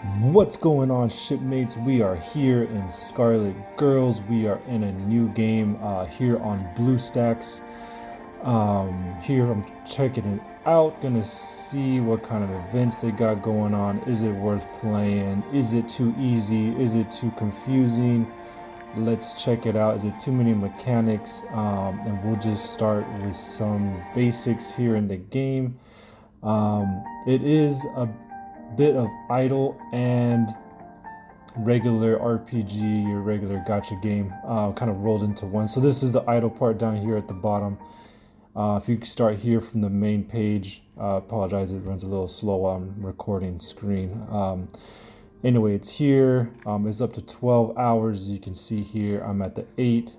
What's going on, shipmates? We are here in Scarlet Girls. We are in a new game here on Bluestacks. Here I'm checking it out, gonna see what kind of events they got going on. Is it worth playing? Is it too easy? Is it too confusing? Let's check it out. Is it too many mechanics? And we'll just start with some basics here in the game. It is a bit of idle and regular RPG, your regular gacha game, kind of rolled into one. So this is the idle part down here at the bottom. If you start here from the main page, apologize, it runs a little slow while I'm recording screen. Anyway, it's here. It's up to 12 hours. You can see here I'm at the 8.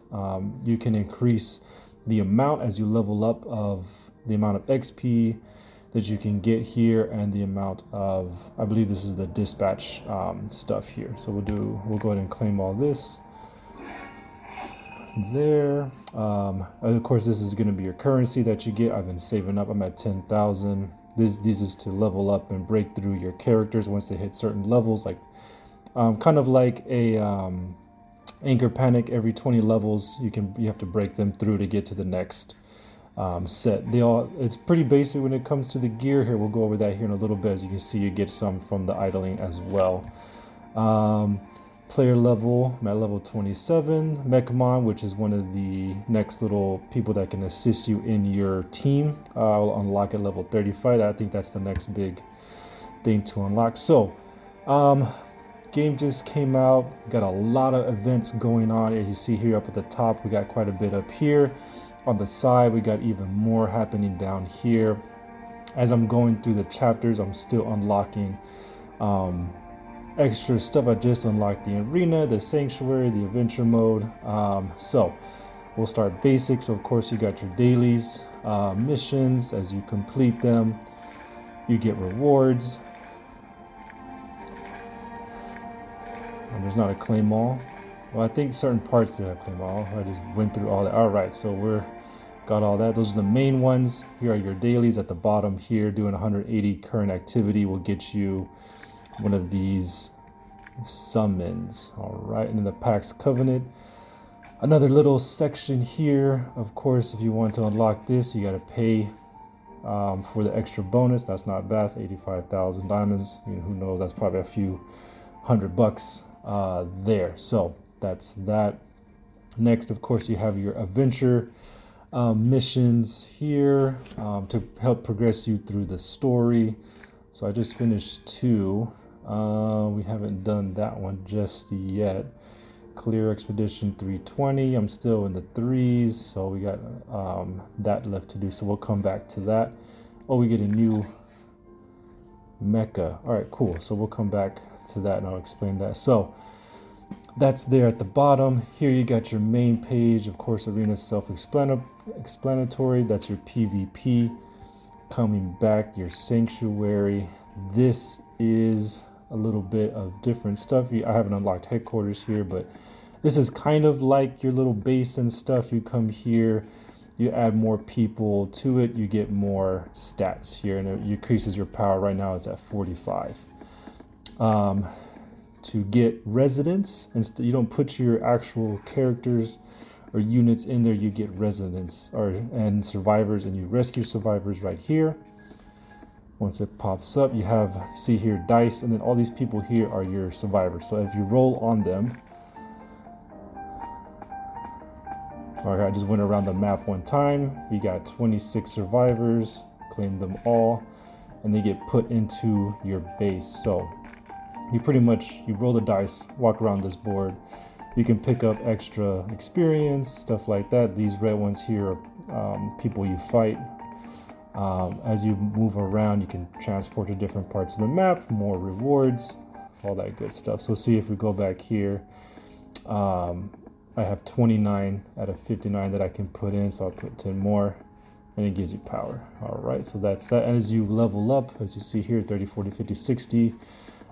You can increase the amount as you level up of the amount of XP that you can get here and the amount of, I believe this is the dispatch stuff here. So we'll go ahead and claim all this there. Of course, this is going to be your currency that you get. I've been saving up. I'm at 10,000. This is to level up and break through your characters once they hit certain levels, like kind of like a Anchor Panic. Every 20 levels you have to break them through to get to the next set. It's pretty basic when it comes to the gear here. We'll go over that here in a little bit. As you can see, you get some from the idling as well. Player level, I'm at level 27. Mechmon, which is one of the next little people that can assist you in your team, I'll unlock at level 35. I think that's the next big thing to unlock. So game just came out, got a lot of events going on. As you see here up at the top, we got quite a bit up here. On the side, we got even more happening down here. As I'm going through the chapters, I'm still unlocking extra stuff. I just unlocked the arena, the sanctuary, the adventure mode. So we'll start basics. So of course, you got your dailies, missions. As you complete them, you get rewards. And there's not a claim all. Well, I think certain parts did have claim all. I just went through all that. All right, so we're got all that. Those are the main ones. Here are your dailies at the bottom here. Doing 180 current activity will get you one of these summons. All right, and then the Pax Covenant. Another little section here. Of course, if you want to unlock this, you got to pay for the extra bonus. That's not bad. 85,000 diamonds. I mean, who knows? That's probably a few $100 there. So that's that. Next, of course, you have your adventure missions here to help progress you through the story. So I just finished 2. We haven't done that one just yet. Clear Expedition 320. I'm still in the 3s, so we got that left to do. So we'll come back to that. Oh, we get a new mecha. All right, cool. So we'll come back to that and I'll explain that. So that's there at the bottom. Here you got your main page. Of course, arena is self-explanatory. That's your PvP. Coming back, your sanctuary. This is a little bit of different stuff. I haven't unlocked headquarters here, but this is kind of like your little base and stuff. You come here, you add more people to it, you get more stats here, and it increases your power. Right now it's at 45. To get residents, and you don't put your actual characters or units in there, you get residents and survivors, and you rescue survivors right here. Once it pops up, you see here dice, and then all these people here are your survivors. So if you roll on them, all right, I just went around the map one time. We got 26 survivors, claim them all, and they get put into your base. So you roll the dice, walk around this board. You can pick up extra experience, stuff like that. These red ones here are people you fight. As you move around, you can transport to different parts of the map, more rewards, all that good stuff. So see if we go back here, I have 29 out of 59 that I can put in, so I'll put 10 more, and it gives you power. All right, so that's that. And as you level up, as you see here, 30, 40, 50, 60,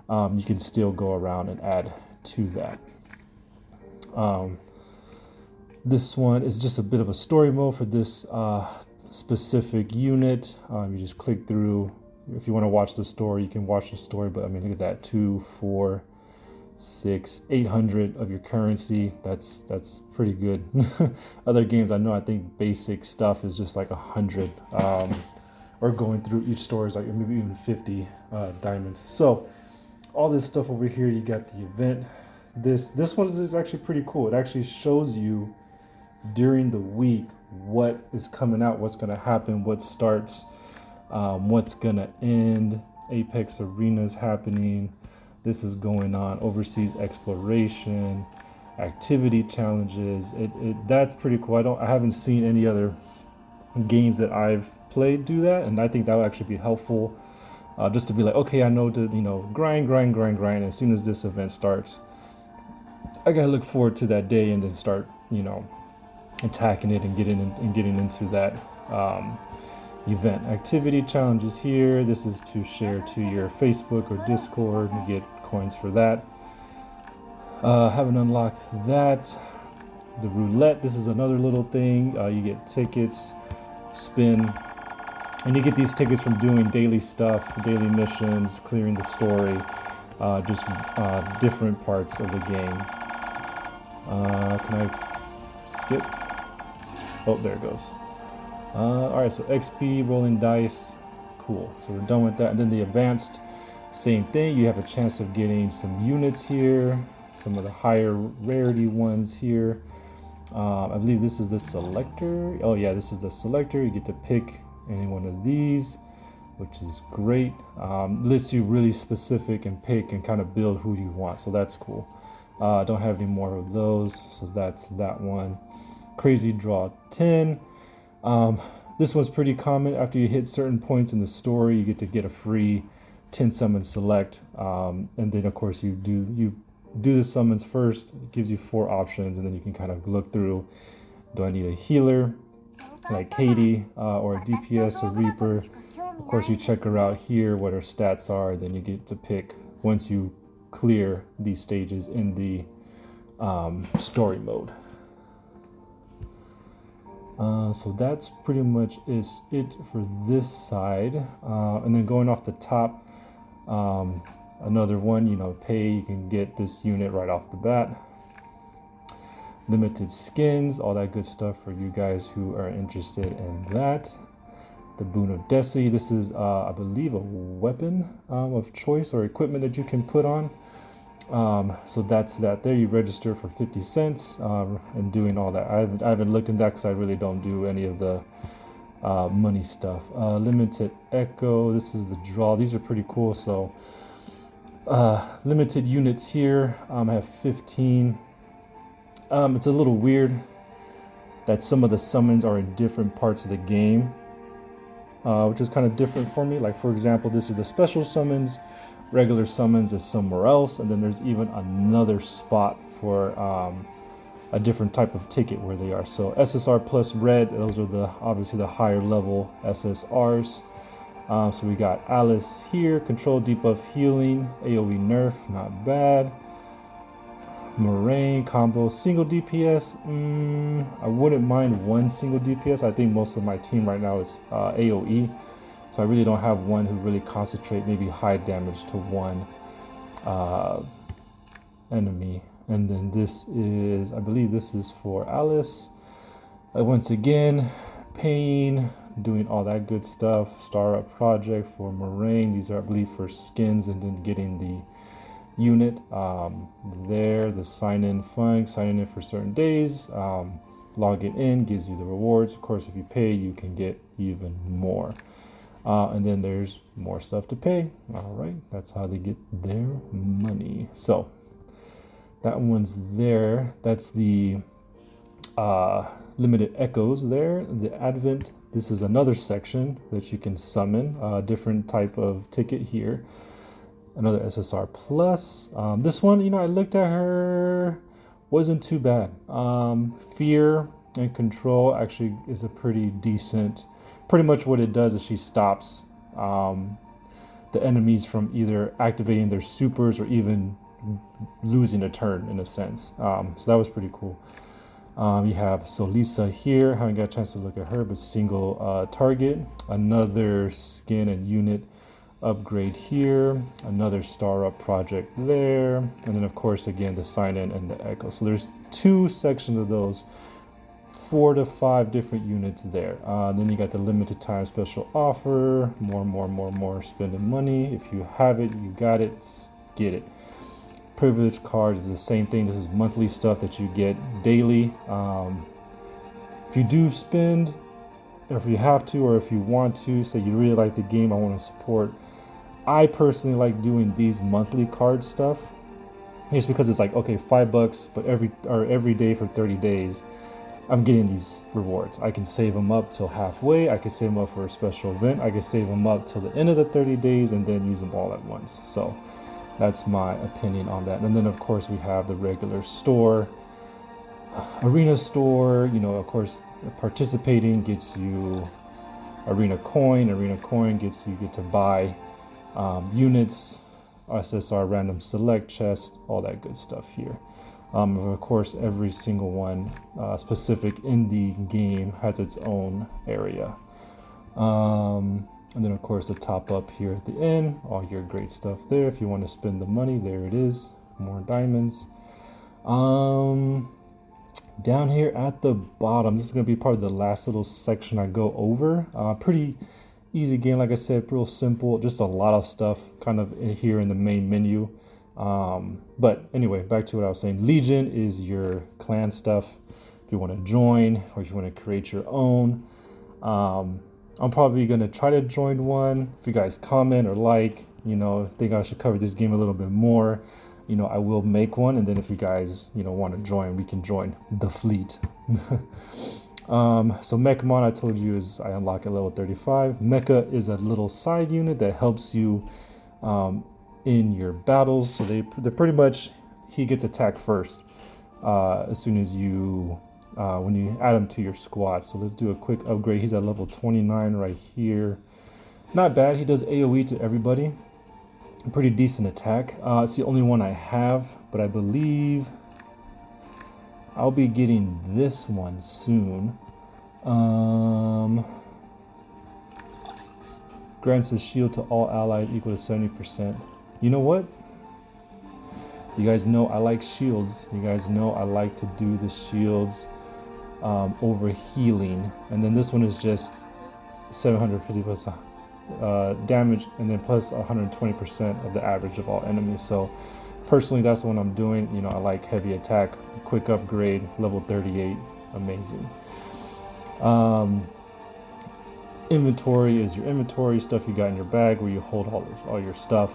you can still go around and add to that. This one is just a bit of a story mode for this specific unit. You just click through if you want to watch the story, you can watch the story. But I mean, look at that, 2, 4, 6, 800 of your currency. That's pretty good. Other games I know, I think basic stuff is just like 100, or going through each store is like maybe even 50 diamonds. So all this stuff over here, you got the event. This one is actually pretty cool. It actually shows you during the week what is coming out, what's going to happen, what starts, what's going to end. Apex Arena's happening. This is going on. Overseas exploration, activity challenges. That's pretty cool. I haven't seen any other games that I've played do that, and I think that would actually be helpful. Just to be like, okay, I know to grind. As soon as this event starts, I gotta look forward to that day and then start attacking it and getting into that event. Activity challenges here. This is to share to your Facebook or Discord and get coins for that. Haven't unlocked that. The roulette, this is another little thing. You get tickets, spin, and you get these tickets from doing daily stuff, daily missions, clearing the story, just different parts of the game. Can I skip? Oh, there it goes. All right, so XP, rolling dice, cool. So we're done with that. And then the advanced, same thing. You have a chance of getting some units here, some of the higher rarity ones here. I believe this is the selector. Oh yeah, this is the selector. You get to pick any one of these, which is great. Lets you really specific and pick and kind of build who you want. So that's cool. Don't have any more of those. So that's that one. Crazy draw 10. This one's pretty common. After you hit certain points in the story, you get a free 10 summon select. And then of course you do the summons first. It gives you 4 options, and then you can kind of look through. Do I need a healer like Katie, or a DPS or Reaper? Of course you check her out here, what her stats are, then you get to pick once you clear these stages in the story mode. So that's pretty much it for this side. And then going off the top, another one, pay, you can get this unit right off the bat. Limited skins, all that good stuff for you guys who are interested in that. The Boon of Destiny, this is, I believe, a weapon of choice or equipment that you can put on. So that's that there. You register for 50 cents and doing all that. I haven't looked into that because I really don't do any of the money stuff. Limited Echo, this is the draw. These are pretty cool. So limited units here. I have 15. It's a little weird that some of the summons are in different parts of the game, which is kind of different for me. Like, for example, this is the special summons. Regular summons is somewhere else, and then there's even another spot for a different type of ticket where they are. So SSR plus red, those are obviously the higher level SSRs. So we got Alice here, control, debuff, healing, AoE nerf, not bad. Moraine combo, single DPS. I wouldn't mind one single DPS. I think most of my team right now is AoE. So I really don't have one who really concentrate maybe high damage to one enemy. And then this is, I believe this is for Alice. Once again, Pain, doing all that good stuff. Star Up Project for Moraine. These are, I believe, for skins and then getting the unit. There, the sign-in fun, signing in for certain days. Log it in, gives you the rewards. Of course, if you pay, you can get even more. And then there's more stuff to pay. All right, that's how they get their money. So that one's there. That's the limited echoes there. The Advent, this is another section that you can summon. Different type of ticket here. Another SSR plus. This one, I looked at her, wasn't too bad. Fear and Control actually is a pretty decent. Pretty much what it does is she stops the enemies from either activating their supers or even losing a turn in a sense. So that was pretty cool. You have Solisa here. Haven't got a chance to look at her, but single target. Another skin and unit upgrade here, another star up project there, and then of course again the sign in and the echo. So there's 2 sections of those, 4 to 5 different units there. Then you got the limited time special offer, more spending money. If you have it, you got it, get it. Privilege card is the same thing. This is monthly stuff that you get daily. If you do spend, or if you have to, or if you want to, say you really like the game, I want to support. I personally like doing these monthly card stuff. Just because it's like, okay, $5, but every day for 30 days, I'm getting these rewards. I can save them up till halfway. I can save them up for a special event. I can save them up till the end of the 30 days and then use them all at once. So that's my opinion on that. And then of course we have the regular store, arena store. You know, of course, participating gets you arena coin. Arena coin gets you get to buy units, SSR random select chest, all that good stuff here. Of course, every single one specific in the game has its own area. And then of course the top up here at the end, all your great stuff there. If you want to spend the money, there it is, more diamonds. Down here at the bottom, this is going to be probably the last little section I go over. Pretty easy game, like I said, real simple, just a lot of stuff kind of in here in the main menu. But anyway, back to what I was saying. Legion is your clan stuff. If you want to join or if you want to create your own, I'm probably going to try to join one. If you guys comment or like, you know, think I should cover this game a little bit more, you know, I will make one. And then if you guys, you know, want to join, we can join the fleet. So Mechamon, I told you, is I unlock at level 35. Mecha is a little side unit that helps you in your battles. So they're pretty much, he gets attacked first as soon as you when you add him to your squad. So let's do a quick upgrade. He's at level 29 right here. Not bad. He does AoE to everybody. Pretty decent attack. It's the only one I have, but I believe I'll be getting this one soon. Grants a shield to all allies equal to 70%. You know what? You guys know I like shields. You guys know I like to do the shields over healing. And then this one is just 750 plus damage, and then plus 120% of the average of all enemies. So personally, that's the one I'm doing. You know, I like heavy attack, quick upgrade, level 38, amazing. Inventory is your inventory, stuff you got in your bag where you hold all your stuff.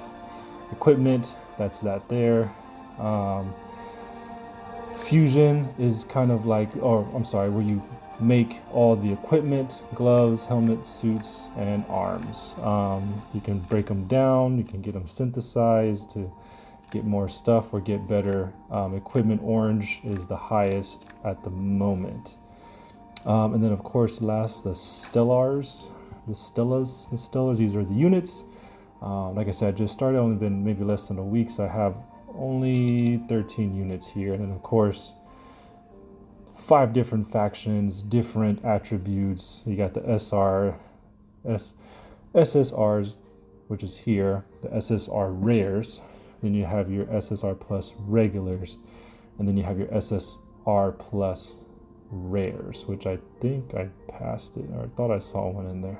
Equipment, that's that there. Fusion is kind of like, or I'm sorry, where you make all the equipment, gloves, helmets, suits, and arms. You can break them down, you can get them synthesized to get more stuff or get better equipment. Orange is the highest at the moment. And then of course last, the Stellars, these are the units. Like I said, I just started, only been maybe less than a week, so I have only 13 units here. And then of course 5 different factions, different attributes. You got the SSRs, which is here, the SSR rares. Then you have your SSR plus regulars, and then you have your SSR plus rares, which I think I passed it, or I thought I saw one in there.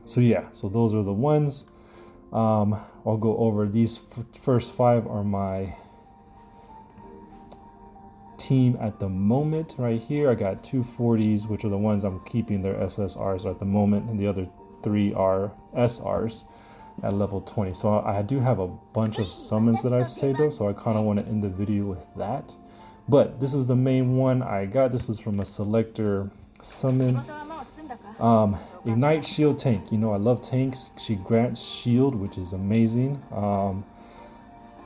So yeah, so those are the ones. I'll go over these first 5 are my team at the moment. Right here I got 2 40s, which are the ones I'm keeping their SSRs at the moment, and the other 3 are SRs at level 20. So I do have a bunch of summons that I've saved up, so I kind of want to end the video with that. But this was the main one I got. This was from a selector summon. Ignite shield tank. You know I love tanks. She grants shield, which is amazing.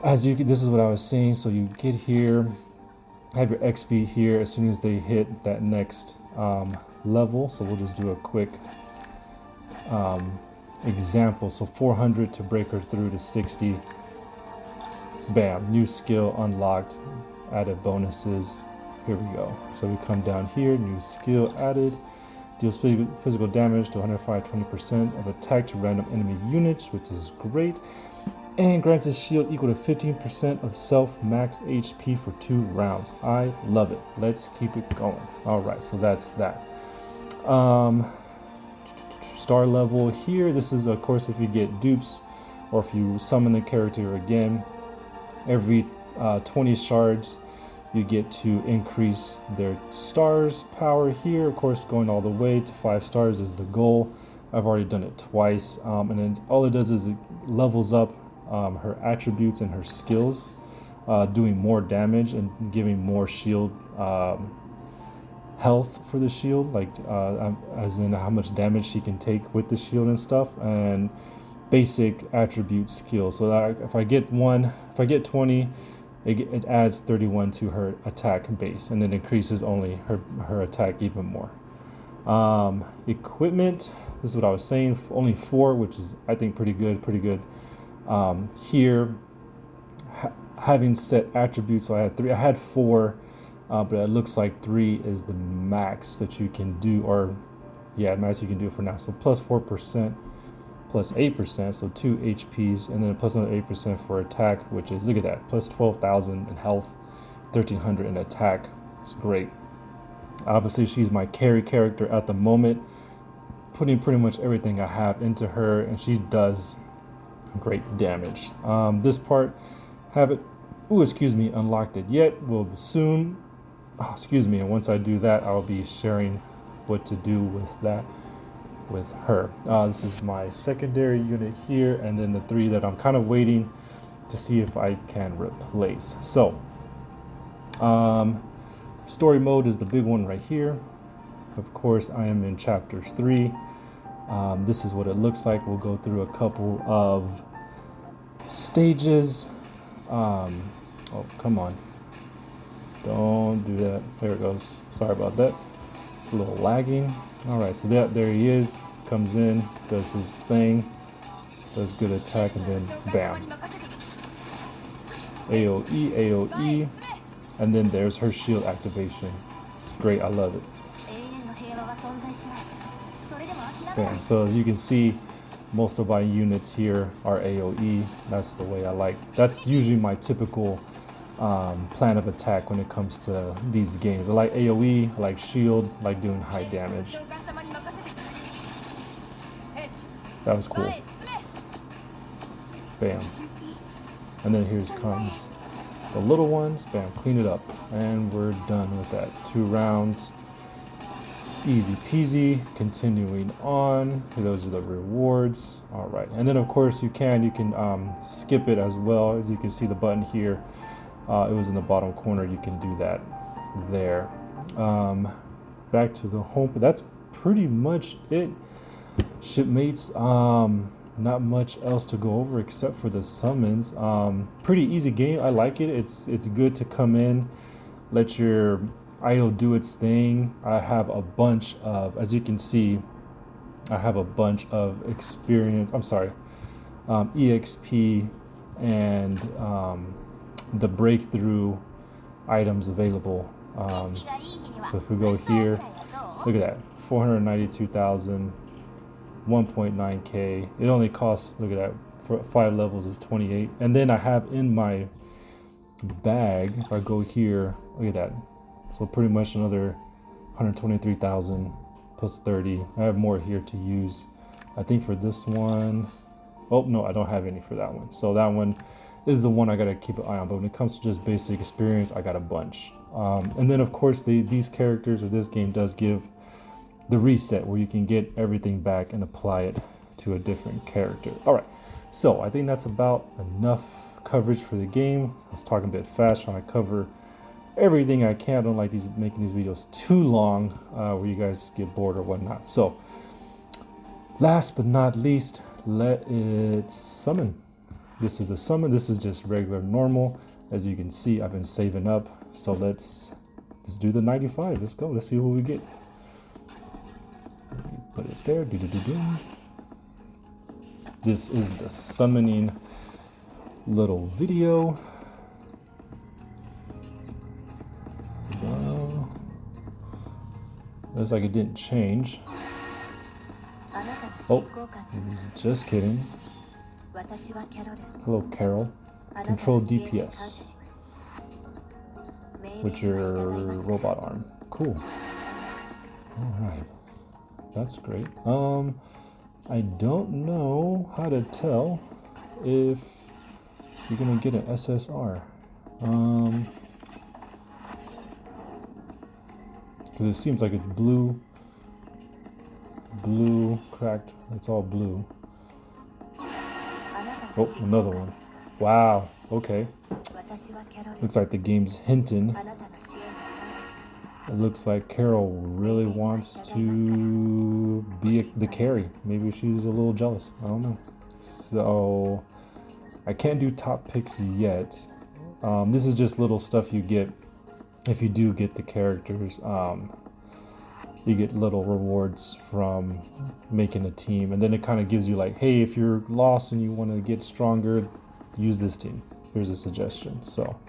As you can, this is what I was saying. So you get here, have your XP here as soon as they hit that next level. So we'll just do a quick example. So 400 to break her through to 60. Bam, new skill unlocked, added bonuses. Here we go. So we come down here, new skill added, Deals physical damage to 105 20% of attack to random enemy units, which is great. And grants a shield equal to 15% of self max HP for 2 rounds. I love it. Let's keep it going. Alright, so that's that. Star level here. This is, of course, if you get dupes or if you summon the character again, every 20 shards you get to increase their stars power here. Of course, going all the way to 5 stars is the goal. I've already done it twice, and then all it does is it levels up her attributes and her skills, doing more damage and giving more shield health for the shield, like as in how much damage she can take with the shield and stuff, and basic attribute skills. So that if I get 20, it adds 31 to her attack base, and it increases only her attack even more. Equipment, this is what I was saying, only 4, which is I think pretty good. Here, having set attributes, so I had 3. I had 4, but it looks like 3 is the max that you can do, or yeah, max you can do for now. So plus 4%, plus 8%, so 2 HPs, and then plus another 8% for attack, which is, look at that, plus 12,000 in health, 1,300 in attack. It's great. Obviously, she's my carry character at the moment, putting pretty much everything I have into her, and she does great damage. This part, haven't unlocked it yet. Will soon. And once I do that, I'll be sharing what to do with that with her. This is my secondary unit here, and then the 3 that I'm kind of waiting to see if I can replace. So story mode is the big one right here. Of course, I am in chapter 3. This is what it looks like. We'll go through a couple of stages. Oh, come on. Don't do that. There it goes. Sorry about that. A little lagging. Alright, so there he is. Comes in, does his thing, does good attack, and then bam. AoE. And then there's her shield activation. It's great, I love it. Bam. So as you can see, most of my units here are AoE. That's the way I like. That's usually my typical plan of attack when it comes to these games. I like AoE, I like shield, I like doing high damage. That was cool. Bam. And then here comes the little ones. Bam, clean it up. And we're done with that. 2 rounds. Easy peasy. Continuing on. Those are the rewards. Alright. And then of course you can skip it as well. As you can see the button here. It was in the bottom corner. You can do that there. Back to the home. But that's pretty much it. Shipmates, not much else to go over except for the summons. Pretty easy game. I like it. It's good to come in, let your idol do its thing. I have a bunch of, as you can see, I have a bunch of experience. I'm sorry, EXP and the breakthrough items available. So if we go here, look at that, 492,000. 1.9k. It only costs, look at that, for 5 levels is 28. And then I have in my bag, if I go here, look at that, so pretty much another 123,000 plus 30. I have more here to use. I think for this one, oh no, I don't have any for that one. So that one is the one I gotta keep an eye on. But when it comes to just basic experience, I got a bunch. And then of course these characters, or this game does give the reset where you can get everything back and apply it to a different character. All right, so I think that's about enough coverage for the game. I was talking a bit fast, trying to cover everything I can. I don't like making these videos too long where you guys get bored or whatnot. So last but not least, let it summon. This is the summon. This is just regular normal. As you can see, I've been saving up. So let's do the 95. Let's go. Let's see what we get. Put it there. This is the summoning little video. Looks like it didn't change. Oh, just kidding. Hello, Carol. Control DPS with your robot arm. Cool. Alright. That's great. I don't know how to tell if you're gonna get an SSR. Because it seems like it's blue, cracked. It's all blue. Oh, another one. Wow. Okay. Looks like the game's hinting. It looks like Carol really wants to be the carry. Maybe she's a little jealous. I don't know. So I can't do top picks yet. This is just little stuff you get if you do get the characters. You get little rewards from making a team, and then it kind of gives you like, hey, if you're lost and you want to get stronger, use this team. Here's a suggestion. So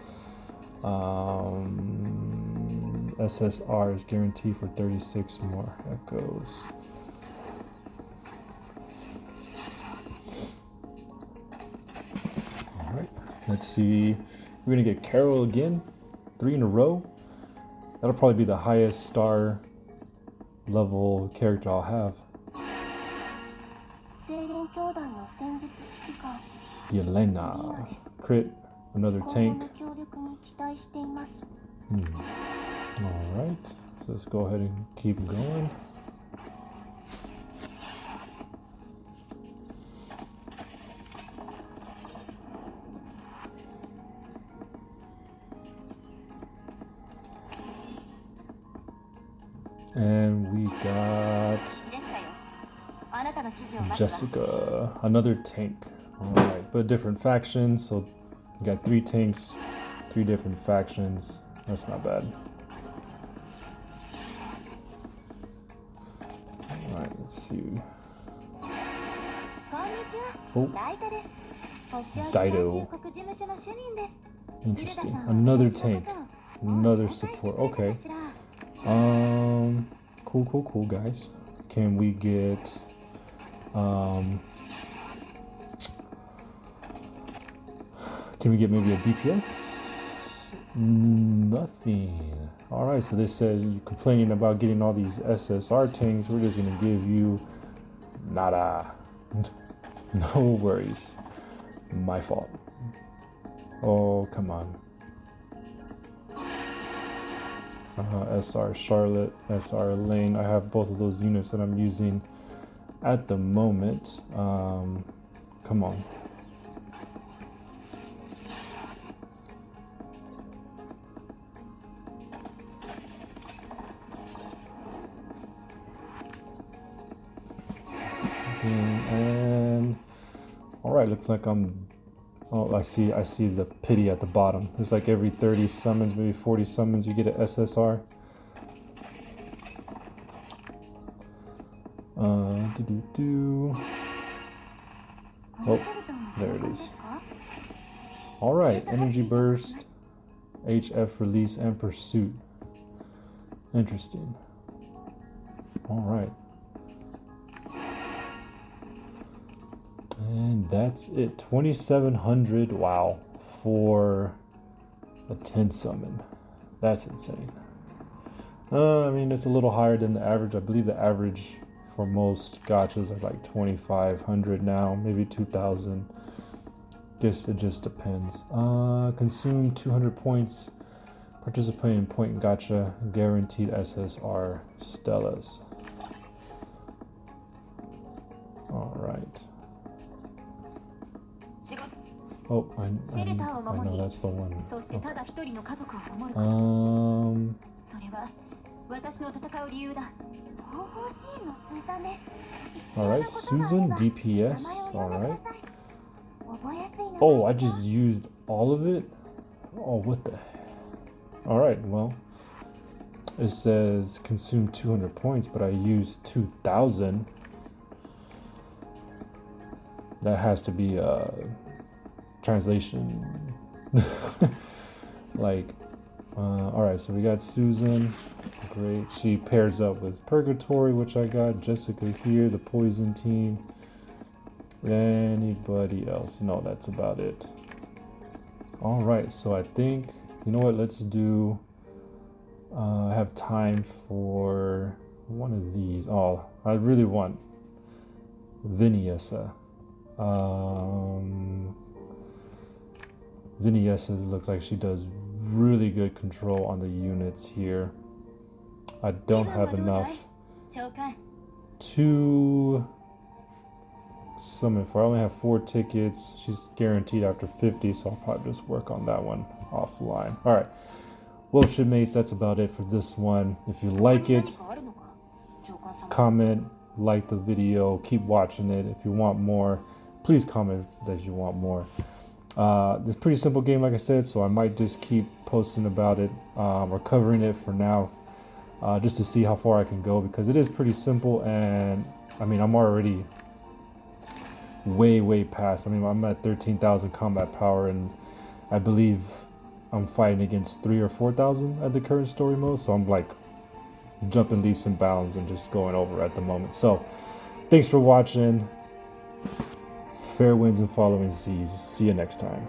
SSR is guaranteed for 36 more echoes. All right, let's see. We're gonna get Carol again, 3 in a row. That'll probably be the highest star level character I'll have. Yelena, crit, another tank. Alright, so let's go ahead and keep going. And we got Jessica, another tank. Alright, but different factions, so we got 3 tanks, 3 different factions. That's not bad. Alright, let's see. Oh, Dido. Interesting. Another tank, another support. Okay. Cool, guys. Can we get maybe a DPS? Nothing. Alright, so they said you're complaining about getting all these SSR tanks. We're just gonna give you nada. No worries. My fault. Oh, come on. SR Charlotte, SR Lane. I have both of those units that I'm using at the moment. Come on. And all right, looks like I'm. Oh, I see the pity at the bottom. It's like every 30 summons, maybe 40 summons, you get an SSR. Oh, there it is. All right, energy burst, HF release, and pursuit. Interesting. All right. And that's it. 2,700. Wow, for a 10 summon. That's insane. I mean, it's a little higher than the average. I believe the average for most gachas are like 2,500 now, maybe 2,000. Guess it just depends. Consume 200 points. Participate in point gacha. Guaranteed SSR Stellas. All right. Oh, I know that's the one. Alright, Susan, DPS, alright. Oh, I just used all of it? Oh, what the heck? Alright, well, it says consume 200 points, but I used 2,000. That has to be translation. Like, all right, so we got Susan. great. She pairs up with Purgatory, which I got. Jessica here, the Poison team. Anybody else? No, that's about it. All right, so I think, you know what, let's do, I have time for one of these. Oh, I really want Viniessa. Viniessa looks like she does really good control on the units here. I don't have enough to summon for. I only have 4 tickets. She's guaranteed after 50, so I'll probably just work on that one offline. All right, well, shipmates, that's about it for this one. If you like it, comment, like the video, keep watching it. If you want more, please comment that you want more. It's a pretty simple game, like I said, so I might just keep posting about it or covering it for now, just to see how far I can go, because it is pretty simple. And I mean, I'm already way past. I mean, I'm at 13,000 combat power, and I believe I'm fighting against 3,000 or 4,000 at the current story mode, so I'm like jumping leaps and bounds and just going over at the moment. So thanks for watching. Fair winds and following seas. See you next time.